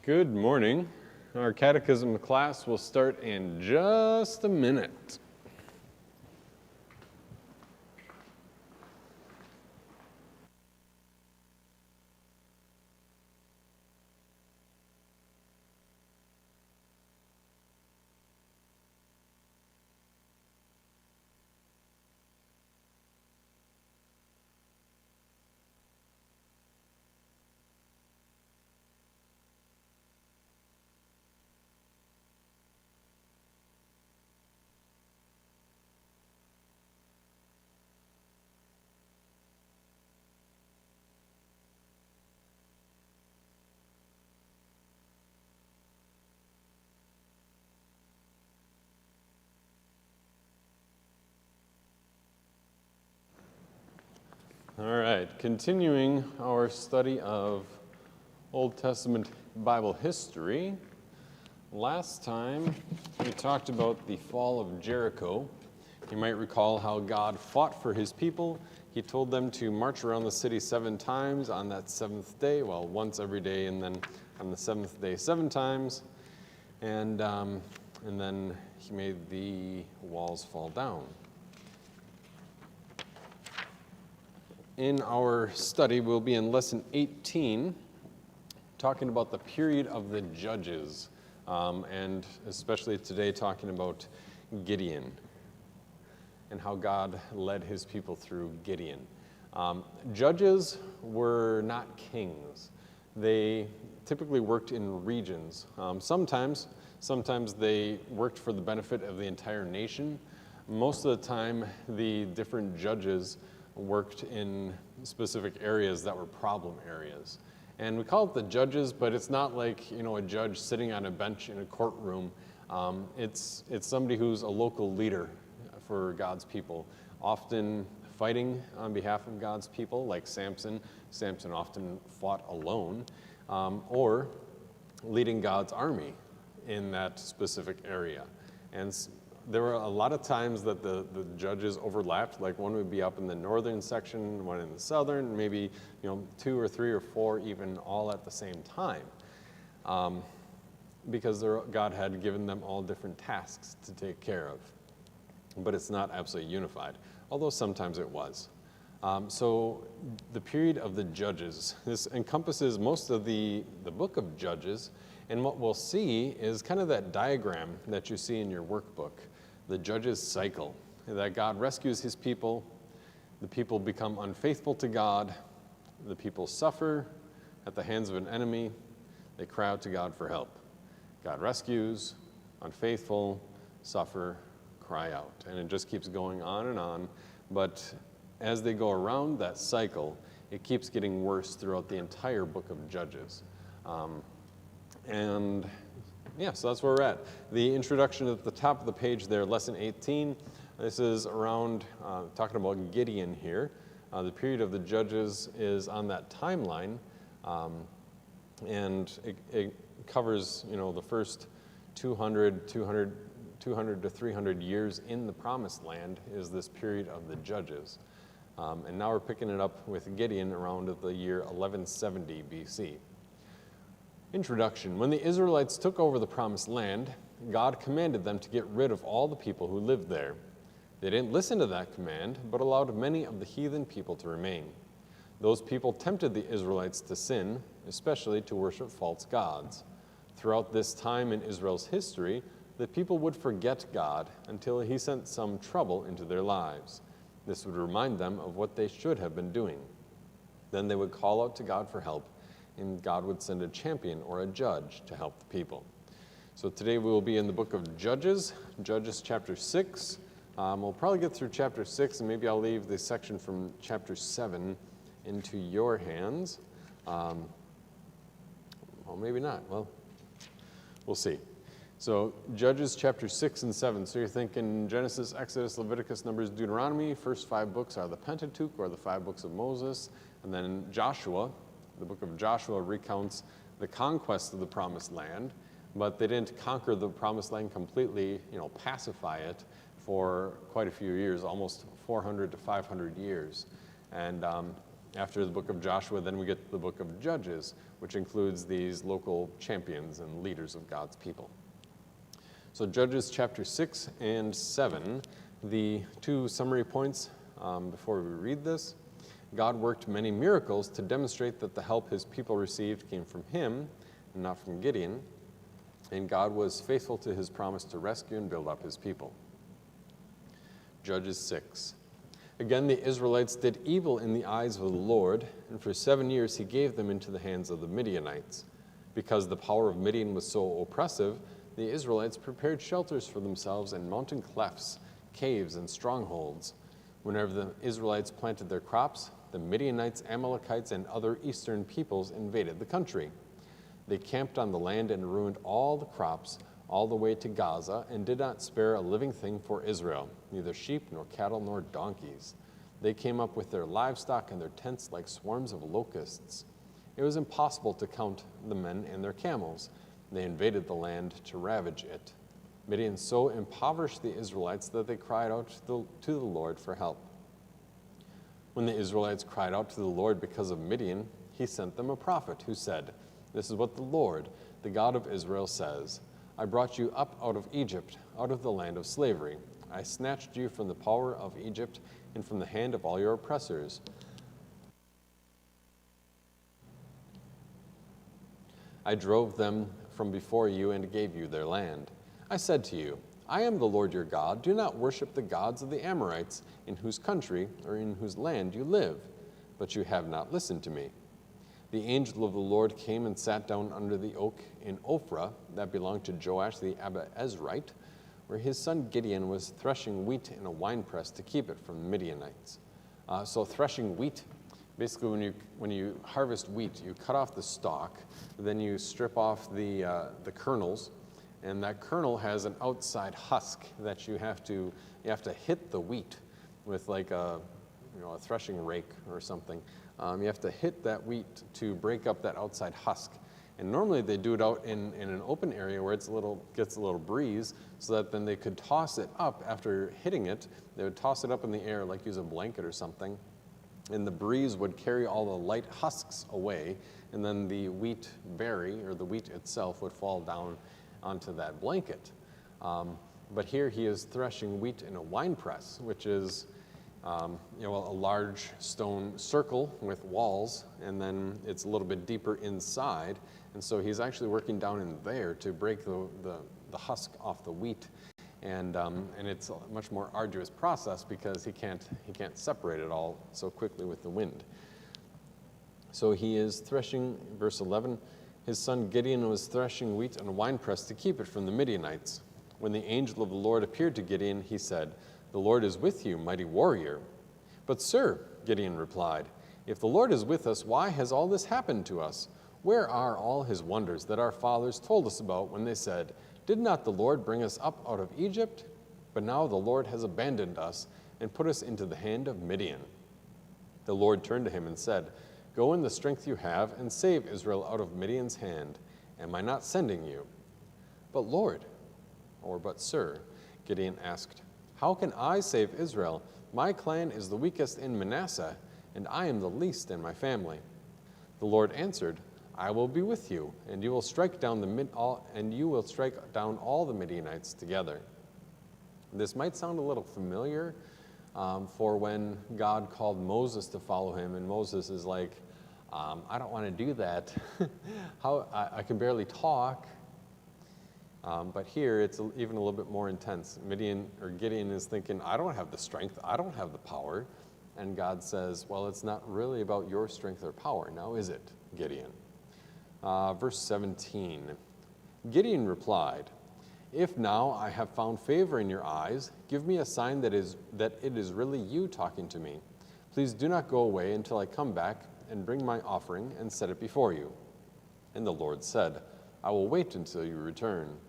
Good morning. Our Catechism class will start in just a minute. All right, continuing our study of Old Testament Bible history. Last time we talked about the fall of Jericho. You might recall how God fought for his people. He told them to march around the city 7 times on that 7th day, well, once every day, and then on the 7th day 7 times. And then he made the walls fall down. In our study, we'll be in lesson 18, talking about the period of the judges, and especially today talking about Gideon and how God led his people through Gideon. Judges were not kings. They typically worked in regions. Sometimes they worked for the benefit of the entire nation. Most of the time, the different judges worked in specific areas that were problem areas. And we call it the judges, but it's not like, a judge sitting on a bench in a courtroom. It's somebody who's a local leader for God's people, often fighting on behalf of God's people, like Samson. Samson often fought alone, or leading God's army in that specific area. And there were a lot of times that the judges overlapped, like one would be up in the northern section, one in the southern, maybe 2 or 3 or 4 even all at the same time, because God had given them all different tasks to take care of. But it's not absolutely unified, although sometimes it was. So the period of the judges, this encompasses most of the book of Judges, and what we'll see is kind of that diagram that you see in your workbook, the judges cycle, that God rescues his people, the people become unfaithful to God, the people suffer at the hands of an enemy, they cry out to God for help. God rescues, unfaithful, suffer, cry out. And it just keeps going on, but as they go around that cycle, it keeps getting worse throughout the entire book of Judges. So that's where we're at. The introduction at the top of the page there, lesson 18, this is around talking about Gideon here. The period of the judges is on that timeline, and it covers, the first 200 to 300 years in the promised land is this period of the judges. And now we're picking it up with Gideon around the year 1170 BC. Introduction. When the Israelites took over the promised land, God commanded them to get rid of all the people who lived there. They didn't listen to that command, but allowed many of the heathen people to remain. Those people tempted the Israelites to sin, especially to worship false gods. Throughout this time in Israel's history, the people would forget God until he sent some trouble into their lives. This would remind them of what they should have been doing. Then they would call out to God for help, and God would send a champion or a judge to help the people. So today we will be in the book of Judges, Judges chapter 6. We'll probably get through chapter 6, and maybe I'll leave the section from chapter 7 into your hands. Well, maybe not. Well, we'll see. So Judges chapter 6 and 7. So you're thinking Genesis, Exodus, Leviticus, Numbers, Deuteronomy. First 5 books are the Pentateuch, or the 5 books of Moses. And then Joshua. The book of Joshua recounts the conquest of the promised land, but they didn't conquer the promised land completely, pacify it for quite a few years, almost 400 to 500 years. And After the book of Joshua, then we get to the book of Judges, which includes these local champions and leaders of God's people. So Judges chapter 6 and 7, the two summary points before we read this. God worked many miracles to demonstrate that the help his people received came from him and not from Gideon. And God was faithful to his promise to rescue and build up his people. Judges 6. Again, the Israelites did evil in the eyes of the Lord, and for 7 years he gave them into the hands of the Midianites. Because the power of Midian was so oppressive, the Israelites prepared shelters for themselves in mountain clefts, caves, and strongholds. Whenever the Israelites planted their crops, the Midianites, Amalekites, and other eastern peoples invaded the country. They camped on the land and ruined all the crops all the way to Gaza, and did not spare a living thing for Israel, neither sheep nor cattle nor donkeys. They came up with their livestock and their tents like swarms of locusts. It was impossible to count the men and their camels. They invaded the land to ravage it. Midian so impoverished the Israelites that they cried out to the Lord for help. When the Israelites cried out to the Lord because of Midian, he sent them a prophet who said, "This is what the Lord, the God of Israel, says. I brought you up out of Egypt, out of the land of slavery. I snatched you from the power of Egypt and from the hand of all your oppressors. I drove them from before you and gave you their land. I said to you, I am the Lord your God. Do not worship the gods of the Amorites, in whose country or in whose land you live. But you have not listened to me. The angel of the Lord came and sat down under the oak in Ophrah that belonged to Joash the Abiezrite, where his son Gideon was threshing wheat in a winepress to keep it from the Midianites." So threshing wheat, basically when you harvest wheat, you cut off the stalk, then you strip off the kernels, and that kernel has an outside husk that you have to hit the wheat with like a threshing rake or something. You have to hit that wheat to break up that outside husk. And normally they do it out in an open area where gets a little breeze, so that then they could toss it up after hitting it. They would toss it up in the air, like use a blanket or something, and the breeze would carry all the light husks away, and then the wheat berry, or the wheat itself, would fall down onto that blanket. But here he is threshing wheat in a wine press, which is a large stone circle with walls, and then it's a little bit deeper inside, and so he's actually working down in there to break the husk off the wheat, and it's a much more arduous process because he can't separate it all so quickly with the wind. So he is threshing, verse 11, his son Gideon was threshing wheat in a winepress to keep it from the Midianites. When the angel of the Lord appeared to Gideon, he said, "The Lord is with you, mighty warrior." "But sir," Gideon replied, "if the Lord is with us, why has all this happened to us? Where are all his wonders that our fathers told us about when they said, 'Did not the Lord bring us up out of Egypt?' But now the Lord has abandoned us and put us into the hand of Midian." The Lord turned to him and said, "Go in the strength you have and save Israel out of Midian's hand. Am I not sending you?" "But Lord," or "But sir," Gideon asked, "how can I save Israel? My clan is the weakest in Manasseh, and I am the least in my family." The Lord answered, "I will be with you, and you will strike down all the Midianites together." This might sound a little familiar for when God called Moses to follow him, and Moses is like, "I don't want to do that. I can barely talk." But here it's even a little bit more intense. Gideon is thinking, "I don't have the strength, I don't have the power." And God says, "Well, it's not really about your strength or power, now is it, Gideon?" Verse 17, Gideon replied, "If now I have found favor in your eyes, give me a sign that it is really you talking to me. Please do not go away until I come back and bring my offering and set it before you." And the Lord said, "I will wait until you return."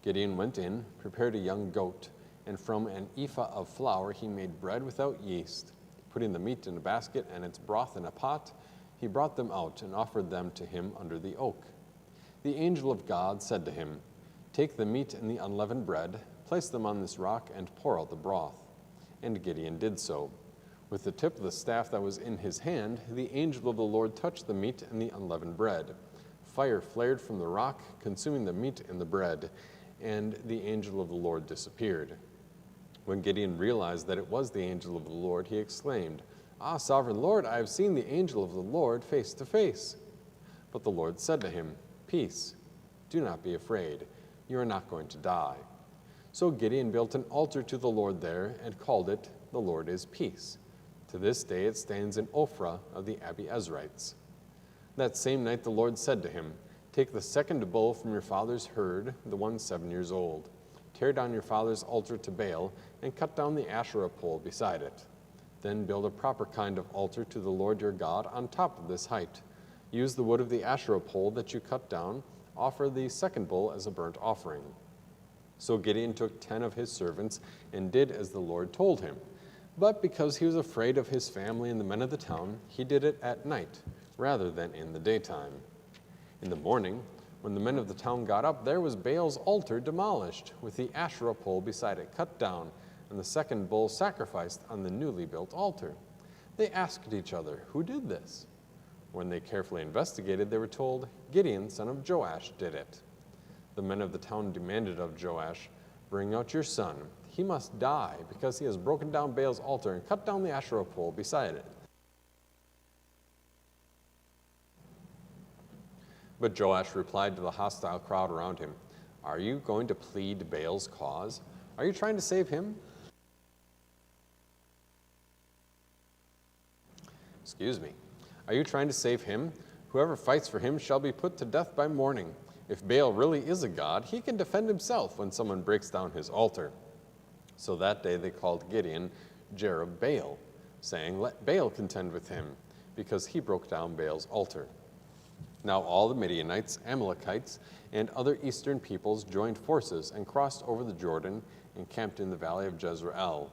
Gideon went in, prepared a young goat, and from an ephah of flour he made bread without yeast. Putting the meat in a basket and its broth in a pot, he brought them out and offered them to him under the oak. The angel of God said to him, "Take the meat and the unleavened bread, place them on this rock, and pour out the broth." And Gideon did so. With the tip of the staff that was in his hand, the angel of the Lord touched the meat and the unleavened bread. Fire flared from the rock, consuming the meat and the bread, and the angel of the Lord disappeared. When Gideon realized that it was the angel of the Lord, he exclaimed, "Ah, sovereign Lord, I have seen the angel of the Lord face to face." But the Lord said to him, "Peace, do not be afraid. You are not going to die." So Gideon built an altar to the Lord there and called it, "The Lord is Peace." To this day it stands in Ophrah of the Abiezrites. That same night the Lord said to him, "Take the second bull from your father's herd, the one 7 years old. Tear down your father's altar to Baal and cut down the Asherah pole beside it. Then build a proper kind of altar to the Lord your God on top of this height. Use the wood of the Asherah pole that you cut down. Offer the second bull as a burnt offering." So Gideon took 10 of his servants and did as the Lord told him. But because he was afraid of his family and the men of the town, he did it at night rather than in the daytime. In the morning, when the men of the town got up, there was Baal's altar demolished, with the Asherah pole beside it cut down, and the second bull sacrificed on the newly built altar. They asked each other, "Who did this?" When they carefully investigated, they were told, "Gideon, son of Joash, did it." The men of the town demanded of Joash, "Bring out your son. He must die because he has broken down Baal's altar and cut down the Asherah pole beside it." But Joash replied to the hostile crowd around him, "Are you going to plead Baal's cause? Are you trying to save him?" Are you trying to save him? Whoever fights for him shall be put to death by morning. If Baal really is a god, he can defend himself when someone breaks down his altar. So that day they called Gideon Jerubbaal, saying, "Let Baal contend with him, because he broke down Baal's altar." Now all the Midianites, Amalekites, and other eastern peoples joined forces and crossed over the Jordan and camped in the valley of Jezreel.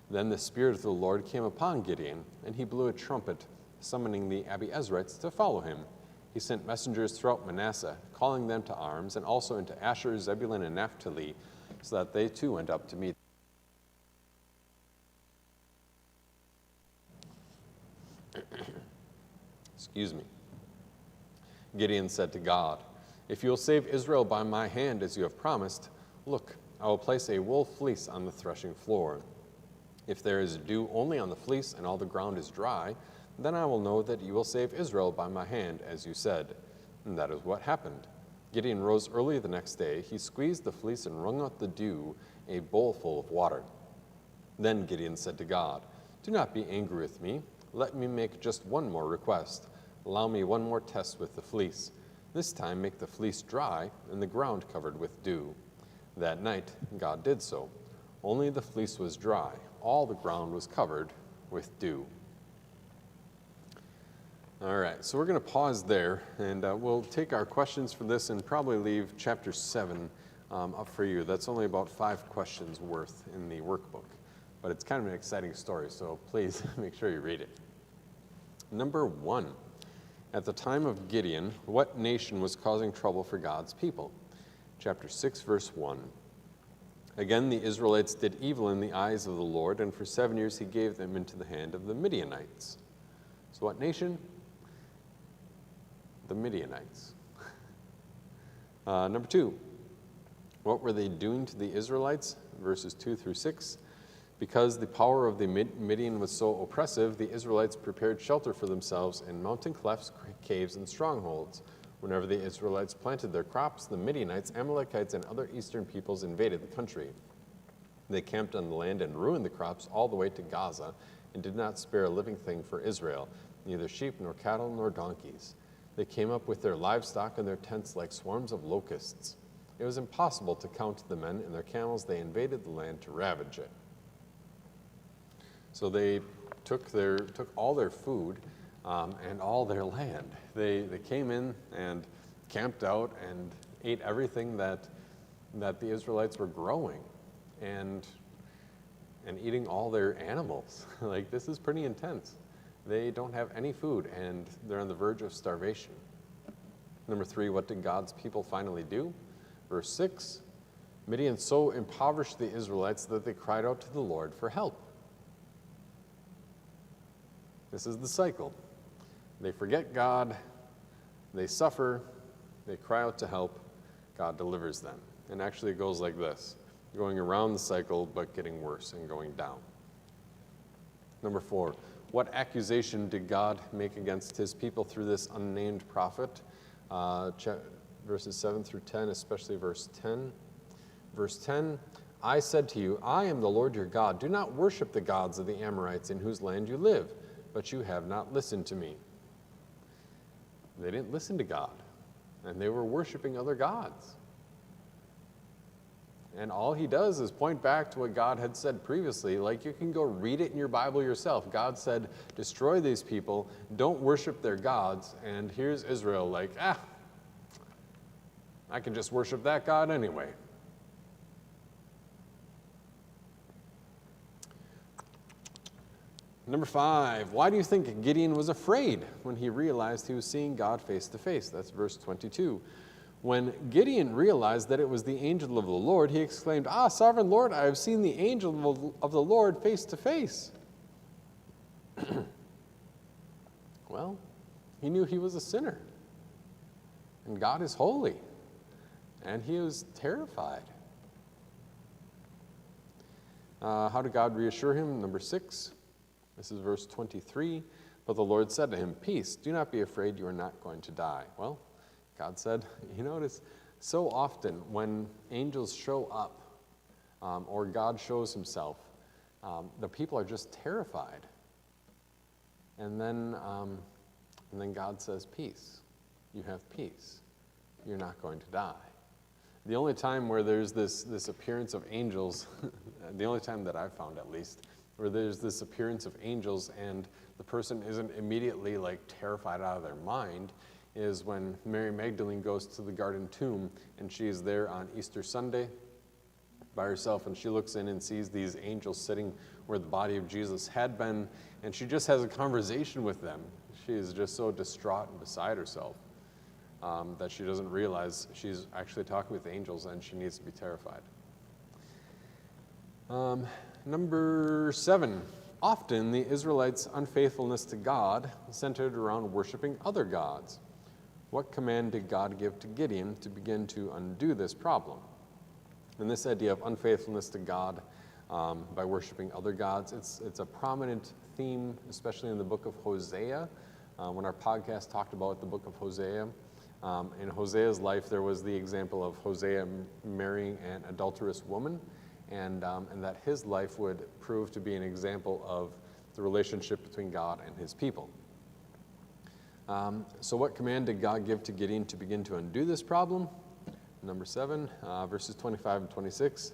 Then the Spirit of the Lord came upon Gideon, and he blew a trumpet, summoning the Abiezrites to follow him. He sent messengers throughout Manasseh, calling them to arms, and also into Asher, Zebulun, and Naphtali, so that they too went up to meet. Gideon said to God, "If you will save Israel by my hand as you have promised, look, I will place a wool fleece on the threshing floor. If there is dew only on the fleece and all the ground is dry, then I will know that you will save Israel by my hand, as you said." And that is what happened. Gideon rose early the next day. He squeezed the fleece and wrung out the dew, a bowl full of water. Then Gideon said to God, "Do not be angry with me. Let me make just one more request. Allow me one more test with the fleece. This time make the fleece dry and the ground covered with dew." That night God did so. Only the fleece was dry. All the ground was covered with dew. All right, so we're going to pause there, and we'll take our questions for this and probably leave chapter 7 up for you. That's only about 5 questions worth in the workbook, but it's kind of an exciting story, so please make sure you read it. Number 1, at the time of Gideon, what nation was causing trouble for God's people? Chapter 6, verse 1. Again, the Israelites did evil in the eyes of the Lord, and for 7 years he gave them into the hand of the Midianites. So what nation? The Midianites. Number 2, what were they doing to the Israelites? Verses 2 through 6. Because the power of the Midian was so oppressive, the Israelites prepared shelter for themselves in mountain clefts, caves, and strongholds. Whenever the Israelites planted their crops, the Midianites, Amalekites, and other eastern peoples invaded the country. They camped on the land and ruined the crops all the way to Gaza, and did not spare a living thing for Israel, neither sheep nor cattle nor donkeys. They came up with their livestock and their tents like swarms of locusts. It was impossible to count the men and their camels. They invaded the land to ravage it. So they took all their food and all their land. They came in and camped out and ate everything that the Israelites were growing, and eating all their animals. Like, this is pretty intense. They don't have any food, and they're on the verge of starvation. Number 3, what did God's people finally do? Verse 6, Midian so impoverished the Israelites that they cried out to the Lord for help. This is the cycle. They forget God, they suffer, they cry out to help, God delivers them. And actually it goes like this, going around the cycle but getting worse and going down. Number 4, what accusation did God make against his people through this unnamed prophet? Verses 7 through 10, especially verse 10. Verse 10, I said to you, I am the Lord your God. Do not worship the gods of the Amorites in whose land you live, but you have not listened to me. They didn't listen to God, and they were worshiping other gods. And all he does is point back to what God had said previously. Like, you can go read it in your Bible yourself. God said, destroy these people, don't worship their gods. And here's Israel like, I can just worship that God anyway. Number 5, why do you think Gideon was afraid when he realized he was seeing God face to face? That's verse 22. When Gideon realized that it was the angel of the Lord, he exclaimed, sovereign Lord, I have seen the angel of the Lord face to face. Well, he knew he was a sinner, and God is holy, and he was terrified. How did God reassure him? Number 6. This is verse 23. But the Lord said to him, peace, do not be afraid, you are not going to die. Well, God said, you notice, so often when angels show up or God shows himself, the people are just terrified. And then God says, peace, you have peace, you're not going to die. The only time where there's this appearance of angels, the only time that I've found at least, where there's this appearance of angels and the person isn't immediately like terrified out of their mind, is when Mary Magdalene goes to the garden tomb and she is there on Easter Sunday by herself, and she looks in and sees these angels sitting where the body of Jesus had been, and she just has a conversation with them. She is just so distraught and beside herself that she doesn't realize she's actually talking with angels and she needs to be terrified. Number 7, often the Israelites' unfaithfulness to God centered around worshiping other gods. What command did God give to Gideon to begin to undo this problem? And this idea of unfaithfulness to God by worshiping other gods, it's a prominent theme, especially in the book of Hosea. When our podcast talked about the book of Hosea, in Hosea's life there was the example of Hosea marrying an adulterous woman, and that his life would prove to be an example of the relationship between God and his people. So what command did God give to Gideon to begin to undo this problem? Number 7, verses 25 and 26.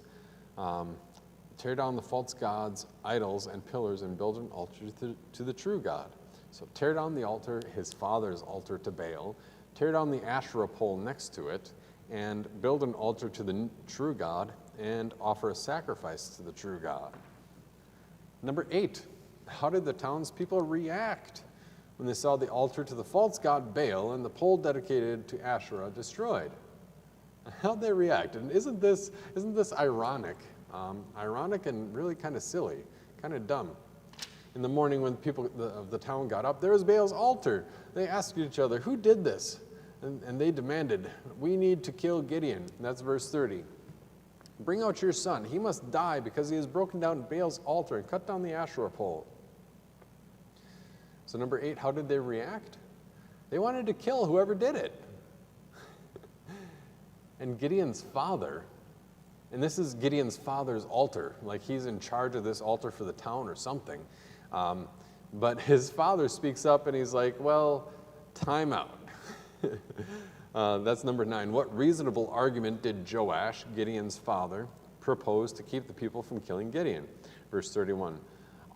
Tear down the false gods, idols, and pillars, and build an altar to the true God. So tear down the altar, his father's altar to Baal, tear down the Asherah pole next to it, and build an altar to the true God, and offer a sacrifice to the true God. Number 8, how did the townspeople react when they saw the altar to the false god Baal and the pole dedicated to Asherah destroyed? How'd they react? And isn't this ironic? Ironic and really kind of silly, kind of dumb. In the morning when people of the town got up, there was Baal's altar. They asked each other, who did this? And they demanded, we need to kill Gideon. And that's verse 30. Bring out your son. He must die because he has broken down Baal's altar and cut down the Asherah pole. So number 8, how did they react? They wanted to kill whoever did it. And Gideon's father, and this is Gideon's father's altar, like he's in charge of this altar for the town or something. But his father speaks up and he's like, well, time out. That's number 9. What reasonable argument did Joash, Gideon's father, propose to keep the people from killing Gideon? Verse 31.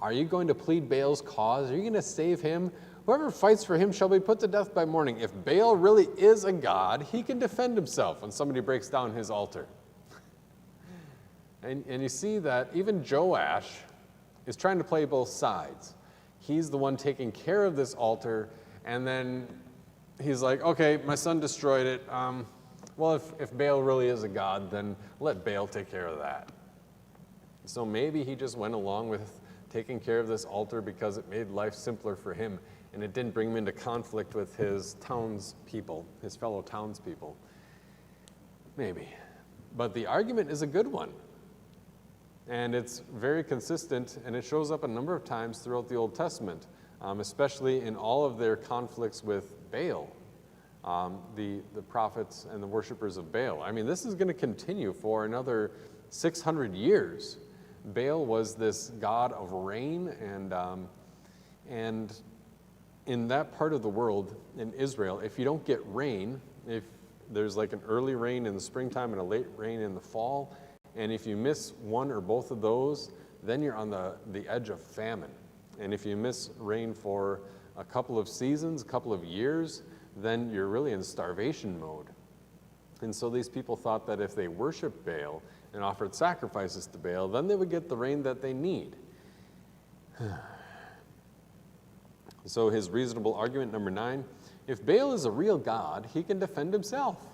Are you going to plead Baal's cause? Are you going to save him? Whoever fights for him shall be put to death by morning. If Baal really is a god, he can defend himself when somebody breaks down his altar. And you see that even Joash is trying to play both sides. He's the one taking care of this altar, and then he's like, okay, my son destroyed it. Well, if Baal really is a god, then let Baal take care of that. So maybe he just went along with taking care of this altar because it made life simpler for him, and it didn't bring him into conflict with his townspeople, his fellow townspeople. Maybe. But the argument is a good one. And it's very consistent, and it shows up a number of times throughout the Old Testament, especially in all of their conflicts with Baal, the prophets and the worshipers of Baal. I mean, this is going to continue for another 600 years. Baal was this god of rain, and in that part of the world, in Israel, if you don't get rain, if there's like an early rain in the springtime and a late rain in the fall, and if you miss one or both of those, then you're on the edge of famine. And if you miss rain for a couple of seasons, a couple of years, then you're really in starvation mode. And so these people thought that if they worshiped Baal and offered sacrifices to Baal, then they would get the rain that they need. So his reasonable argument, number 9, if Baal is a real god, he can defend himself.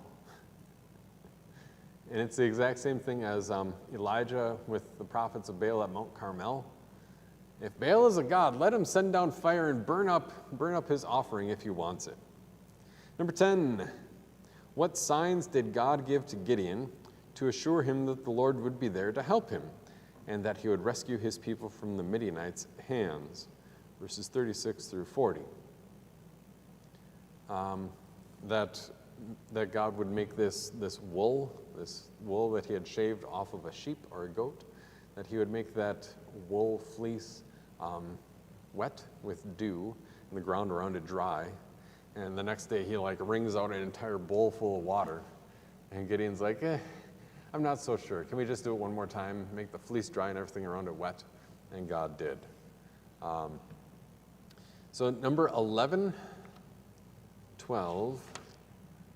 And it's the exact same thing as Elijah with the prophets of Baal at Mount Carmel. If Baal is a god, let him send down fire and burn up his offering if he wants it. Number 10, what signs did God give to Gideon to assure him that the Lord would be there to help him and that he would rescue his people from the Midianites' hands? Verses 36 through 40. That God would make this wool that he had shaved off of a sheep or a goat, that he would make that wool fleece wet with dew and the ground around it dry. And the next day he wrings out an entire bowl full of water. And Gideon's like, I'm not so sure. Can we just do it one more time, make the fleece dry and everything around it wet? And God did. So number 11, 12,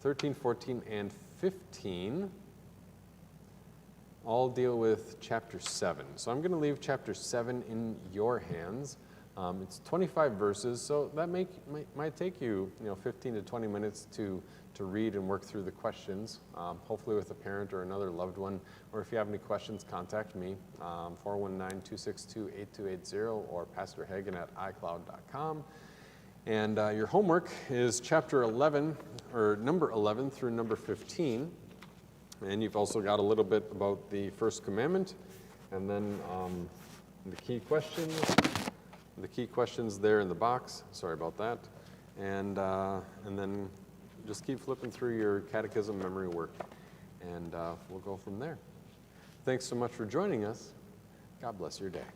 13, 14, and 15 all deal with chapter 7. So I'm going to leave chapter 7 in your hands. It's 25 verses, so that might take you 15 to 20 minutes to read and work through the questions, hopefully with a parent or another loved one. Or if you have any questions, contact me, 419-262-8280 or pastorhagen at icloud.com. And your homework is chapter 11, or number 11 through number 15. And you've also got a little bit about the first commandment, and then the key questions there in the box. Sorry about that. And then just keep flipping through your catechism memory work, and we'll go from there. Thanks so much for joining us. God bless your day.